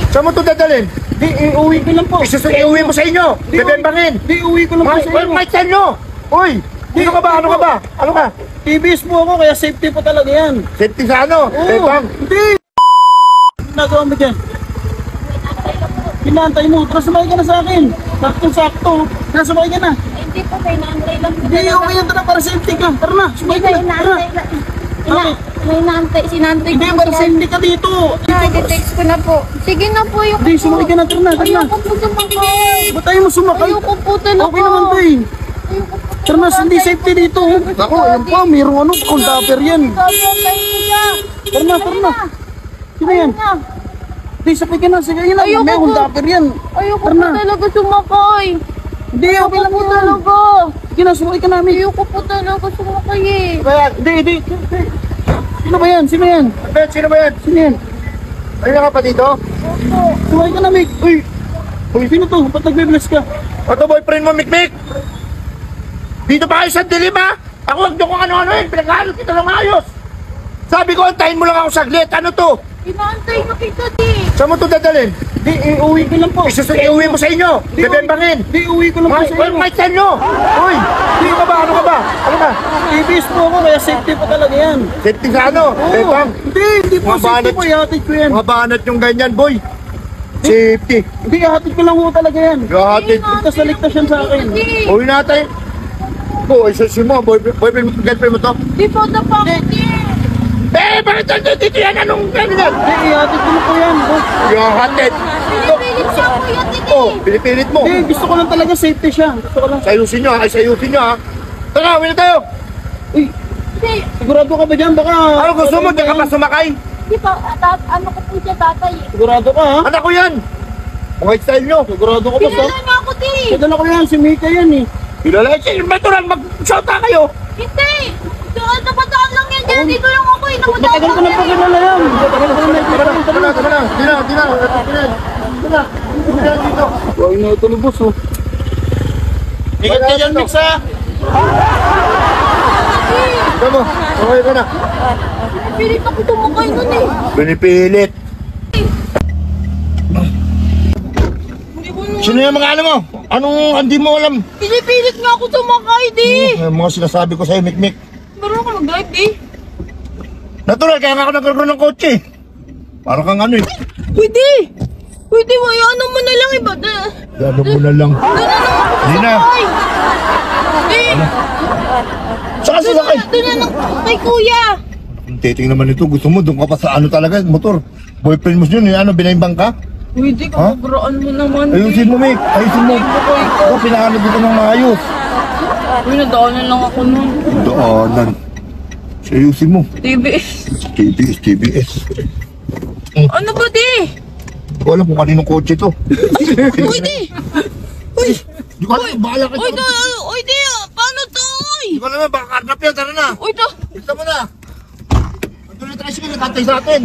Saan mo ito dadalhin? Di, iuwi ko lang po. Iuwi mo sa inyo. Bebembangin. Di, uwi ko lang po sa inyo. May tell nyo. Uy, ano ka ba? Ano ka ba? Ano ka? TBS po ako, kaya safety po talaga yan. Safety sa ano? Bebang. Hindi. Nagawa mo dyan. Pinantay mo. Tara, sumakay ka na sa akin. Sakto-sakto. Tara, sumakay ka na. Hindi po, may naantay lang. Hindi, okay yan. Tara, para safety ka. Tara na, sumakay ka na. Tara. May naantay, sinantay Hindi, para safety ka dito. I-text ko na po. Sige na po, yung Hindi, sumakay ka na. Tara na, tara na. ayoko po sumakay. Ba't tayo mo sumakay? Ayoko po talaga. Okay naman ba eh. Ayoko po Tara na, hindi safety dito. Ako, ayan pa, mayroong ano, kondapper yan. Tara na, tara na. Sino yan? Hindi, sakay ka na, sige na. Ayoko May po. kondapper yan. Ayoko Tara po na. talaga sumakay. Hindi, okay Ayoko lang po yan. talaga. Sige na, sumakay ka namin. Ayoko po talaga sumakay eh. Kaya, Hindi. Sino ba yan? Sino yan? Ben, sino ba yan? Sino yan? Ayun ka pa dito? Opo. Sumakay ka namin. Uy! Uy, sino to? Ba't nagbe-bless ka? Ito boyfriend mo, Mikmik. Dito pa kayo sa dilim ha? Ako huwag nyo kung ano-ano yun. Pinag-aalot kita ng ayos. Sabi ko, antayin mo lang ako saglit. Ano to? Inaantay ko kita di. Saan mo ito dadalhin? Di, iuwi ko lang po. Iuwi mo sa inyo. Bebembangin. Di, uwi ko lang po sa inyo. May tell nyo. Uy, ano ka ba? Ano ka ba? Ano ka? TBS po ako, kaya safety po talaga yan. Safety sa ano? Bebang. Hindi po Mga safety banat. po. Ihatid ko yan. Mga banat yung ganyan, boy. Safety. Hindi, ihatid ko lang po talaga yan. Gatid. Ligtas na ligtas yan sa akin. Uwi natin. Boy, susi mo. Boyfriend mo, girlfriend mo to. Di po na pa ako di. Bakit dito yan? Anong ganyan? Hindi, ihatid ko lang po yan. Yung hatid. Pinipilit siya po yan di. Oh, pinipilit mo. Hindi, gusto ko lang talaga safety siya. Gusto ko lang. Sayusin nyo ha. Sayusin nyo ha. Tara, uwi na tayo. Uy, Hindi. sigurado ka ba dyan? Baka... Ano gusto mo? Diyan ka pa sumakay? Di pa, ano ko po siya tatay eh. Sigurado ka ha? Anak ko yan. Mga style nyo. Sigurado ka ba sa? Pinala niya ako di. Kadala ko yan, si Mika yan eh. Kilala siya. Natural, mag-shouta kayo. Hindi. Doon, napadaan lang yan dyan. Dito lang ako eh. Napadaan Matagal ko na pa kilala yan. Matagal ko na Tara na, tara na. Di na. Dito. Huwag na ito lubos oh. Ingat ka dyan, Mix ha? Tama. Okay ka na. Pinipilit ako tumakay nun eh. Pinipilit. Sino yung mga alam mo? Anong hindi mo alam? Pinipilit nga ako tumakay di. Yung mga sinasabi ko sa'yo, Mikmik. Meron ako mag-drive di. Natural, kaya nga ako nagkaroon ng kotse. Parang kang ano eh. Pwede. Pwede mo. Ano mo na lang iba. Ano mo na lang. Doon na lang ako Hindi na. sasakay. Di. Saan sasakay? Doon na lang kay kuya. Titing naman ito. Gusto mo, doon ka pa sa ano talaga, motor. Boyfriend mo yun, ano, binaimbang ka? Pwede Ha? ka magraan mo naman. Ayusin mo, Mik. Ayusin mo. Ako, pinahanap dito ng maayos. Uy, nadaanan lang ako nun. Daanan. Ayusin mo. TBS. TBS. Ano ba di? Ko alam kung kaninong kotse to. Uy, di. Uy. Di ko alam, bahala ka. Uy, uy, di. Paano to, uy? Di ko alam, baka karnap yan. Tara na. Uy, to. Kita mo na. Ito na tayo sige, nakatay sa atin.